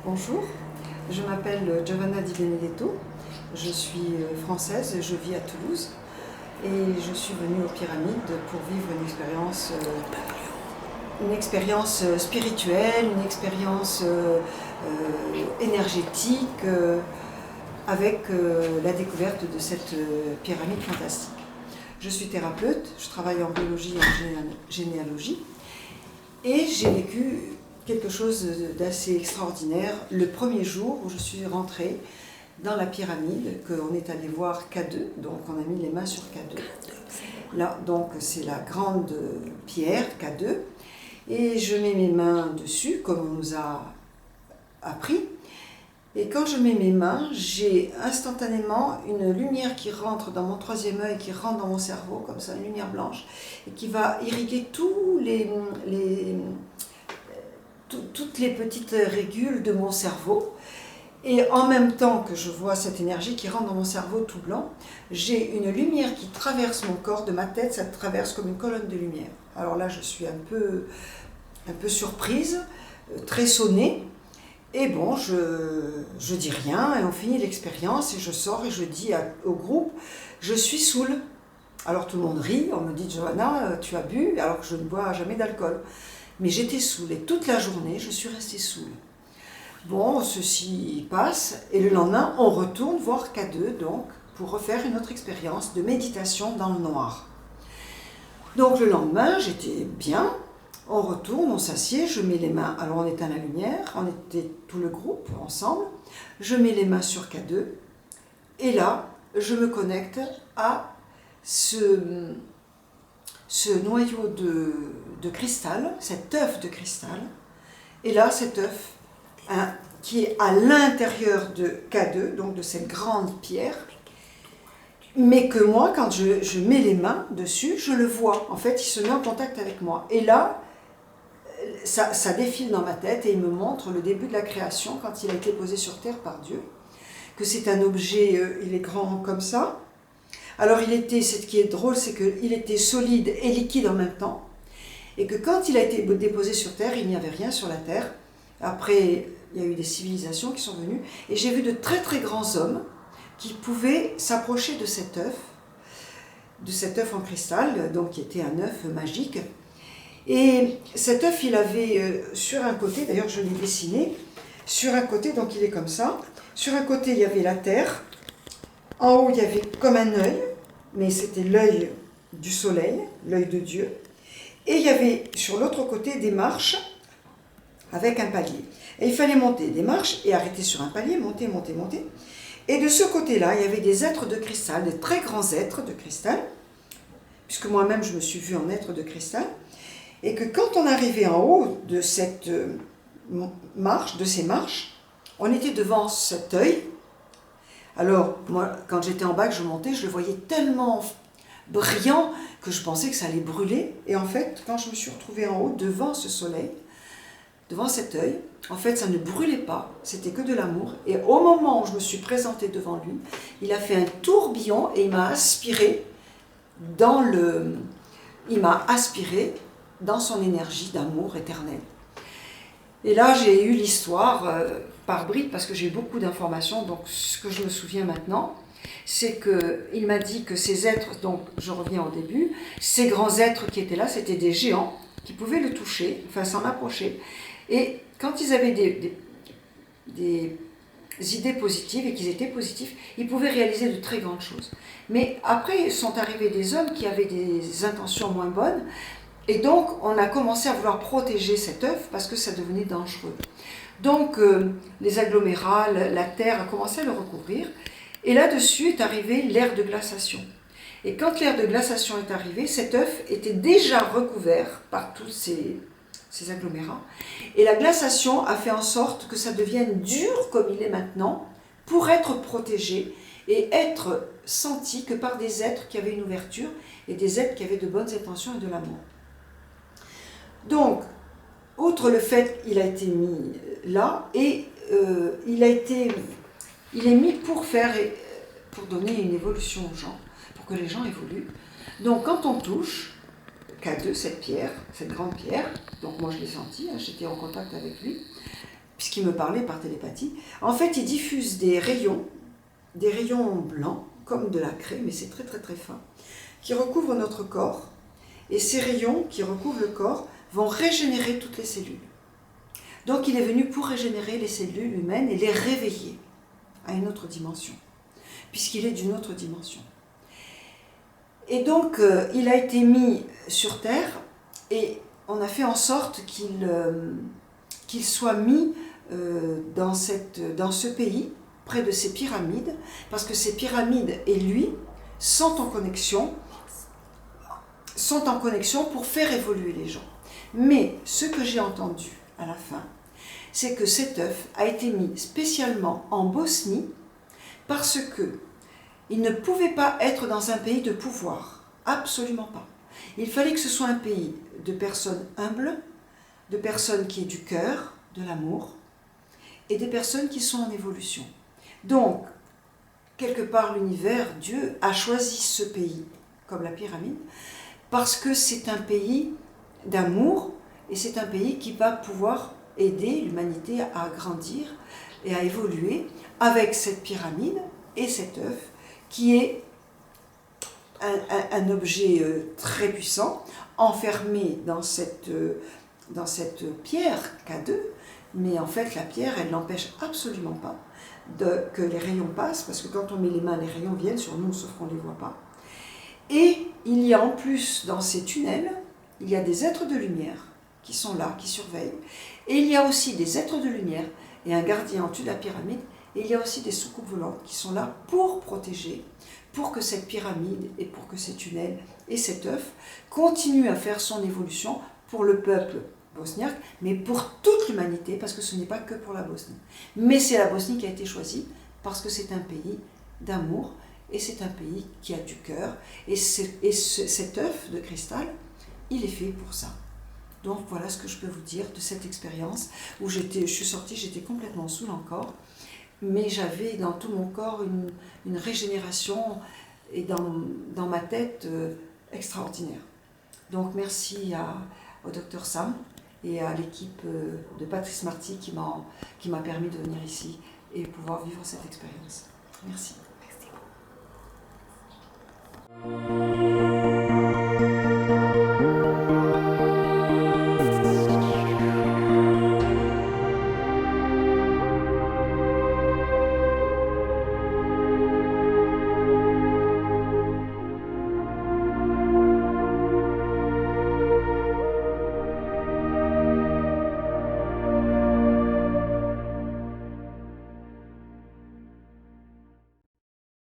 Bonjour, je m'appelle Giovanna Di Benedetto, je suis française, je vis à Toulouse et je suis venue aux Pyramides pour vivre une expérience spirituelle, une expérience énergétique avec la découverte de cette pyramide fantastique. Je suis thérapeute, je travaille en biologie et en généalogie et j'ai vécu quelque chose d'assez extraordinaire le premier jour où je suis rentrée dans la pyramide, qu'on est allé voir K2, donc on a mis les mains sur K2. Là, donc c'est la grande pierre K2, et je mets mes mains dessus, comme on nous a appris. Et quand je mets mes mains, j'ai instantanément une lumière qui rentre dans mon troisième œil, qui rentre dans mon cerveau, comme ça, une lumière blanche, et qui va irriguer toutes les petites régules de mon cerveau. Et en même temps que je vois cette énergie qui rentre dans mon cerveau tout blanc, j'ai une lumière qui traverse mon corps, de ma tête, ça traverse comme une colonne de lumière. Alors là, je suis un peu surprise, très sonnée. Et bon, je dis rien et on finit l'expérience et je sors et je dis au groupe, je suis saoule. Alors tout le monde rit, on me dit, Johanna, tu as bu, alors que je ne bois jamais d'alcool. Mais j'étais saoule et toute la journée, je suis restée saoule. Bon, ceci passe et le lendemain, on retourne voir K2 donc, pour refaire une autre expérience de méditation dans le noir. Donc le lendemain, j'étais bien, on retourne, on s'assied, je mets les mains, alors on éteint la lumière, on était tout le groupe ensemble, je mets les mains sur K2 et là, je me connecte à ce noyau de cristal, cet œuf de cristal, et là, cet œuf qui est à l'intérieur de K2, donc de cette grande pierre, mais que moi, quand je mets les mains dessus, je le vois. En fait, il se met en contact avec moi. Et là, ça défile dans ma tête et il me montre le début de la création, quand il a été posé sur terre par Dieu, que c'est un objet, il est grand comme ça. Alors, ce qui est drôle, c'est qu'il était solide et liquide en même temps, et que quand il a été déposé sur terre, il n'y avait rien sur la terre. Après, il y a eu des civilisations qui sont venues, et j'ai vu de très très grands hommes qui pouvaient s'approcher de cet œuf en cristal, donc qui était un œuf magique. Et cet œuf, il avait sur un côté, d'ailleurs je l'ai dessiné, sur un côté, donc il est comme ça, sur un côté il y avait la terre, en haut il y avait comme un œil, mais c'était l'œil du soleil, l'œil de Dieu, et il y avait sur l'autre côté des marches avec un palier. Et il fallait monter des marches et arrêter sur un palier, monter, monter, monter. Et de ce côté-là, il y avait des êtres de cristal, des très grands êtres de cristal, puisque moi-même je me suis vue en être de cristal, et que quand on arrivait en haut de cette marche, de ces marches, on était devant cet œil. Alors, moi, quand j'étais en bas, que je montais, je le voyais tellement brillant que je pensais que ça allait brûler. Et en fait, quand je me suis retrouvée en haut, devant ce soleil, devant cet œil, en fait, ça ne brûlait pas, c'était que de l'amour. Et au moment où je me suis présentée devant lui, il a fait un tourbillon et il m'a aspiré dans son énergie d'amour éternel. Et là, j'ai eu l'histoire par bribes, parce que j'ai beaucoup d'informations, donc ce que je me souviens maintenant, c'est qu'il m'a dit que ces êtres, donc je reviens au début, ces grands êtres qui étaient là, c'était des géants qui pouvaient le toucher, enfin s'en approcher. Et quand ils avaient des idées positives et qu'ils étaient positifs, ils pouvaient réaliser de très grandes choses. Mais après, sont arrivés des hommes qui avaient des intentions moins bonnes, et donc on a commencé à vouloir protéger cet œuf parce que ça devenait dangereux. Donc les agglomérats, la terre a commencé à le recouvrir, et là-dessus est arrivé l'ère de glaciation. Et quand l'ère de glaciation est arrivée, cet œuf était déjà recouvert par toutes ces ces agglomérats. Et la glaciation a fait en sorte que ça devienne dur comme il est maintenant, pour être protégé et être senti que par des êtres qui avaient une ouverture et des êtres qui avaient de bonnes intentions et de l'amour. Donc, outre le fait qu'il a été mis là, et il est mis pour donner une évolution aux gens, pour que les gens évoluent. Donc quand on touche K2, cette pierre, cette grande pierre, donc moi je l'ai senti, hein, j'étais en contact avec lui, puisqu'il me parlait par télépathie, en fait il diffuse des rayons blancs, comme de la craie, mais c'est très très très fin, qui recouvrent notre corps, et ces rayons qui recouvrent le corps vont régénérer toutes les cellules. Donc il est venu pour régénérer les cellules humaines et les réveiller à une autre dimension, puisqu'il est d'une autre dimension. Et donc il a été mis sur Terre et on a fait en sorte qu'il soit mis dans ce pays, près de ces pyramides, parce que ces pyramides et lui sont en connexion pour faire évoluer les gens. Mais ce que j'ai entendu à la fin, c'est que cet œuf a été mis spécialement en Bosnie parce que il ne pouvait pas être dans un pays de pouvoir, absolument pas. Il fallait que ce soit un pays de personnes humbles, de personnes qui aient du cœur, de l'amour, et des personnes qui sont en évolution. Donc, quelque part, l'univers, Dieu, a choisi ce pays, comme la pyramide, parce que c'est un pays d'amour, et c'est un pays qui va pouvoir aider l'humanité à grandir et à évoluer avec cette pyramide et cet œuf, qui est un objet très puissant, enfermé dans cette pierre K2, mais en fait la pierre, elle n'empêche absolument pas que les rayons passent, parce que quand on met les mains, les rayons viennent sur nous, sauf qu'on ne les voit pas. Et il y a en plus, dans ces tunnels, il y a des êtres de lumière qui sont là, qui surveillent, et il y a aussi des êtres de lumière et un gardien en dessus de la pyramide, et il y a aussi des soucoupes volantes qui sont là pour protéger, pour que cette pyramide et pour que ces tunnels et cet œuf continuent à faire son évolution pour le peuple bosniaque, mais pour toute l'humanité, parce que ce n'est pas que pour la Bosnie. Mais c'est la Bosnie qui a été choisie parce que c'est un pays d'amour et c'est un pays qui a du cœur. Et cet œuf de cristal, il est fait pour ça. Donc voilà ce que je peux vous dire de cette expérience où je suis sortie, j'étais complètement saoule encore, mais j'avais dans tout mon corps une régénération et dans ma tête extraordinaire. Donc merci au Dr Sam et à l'équipe de Patrice Marty qui m'a permis de venir ici et pouvoir vivre cette expérience. Merci.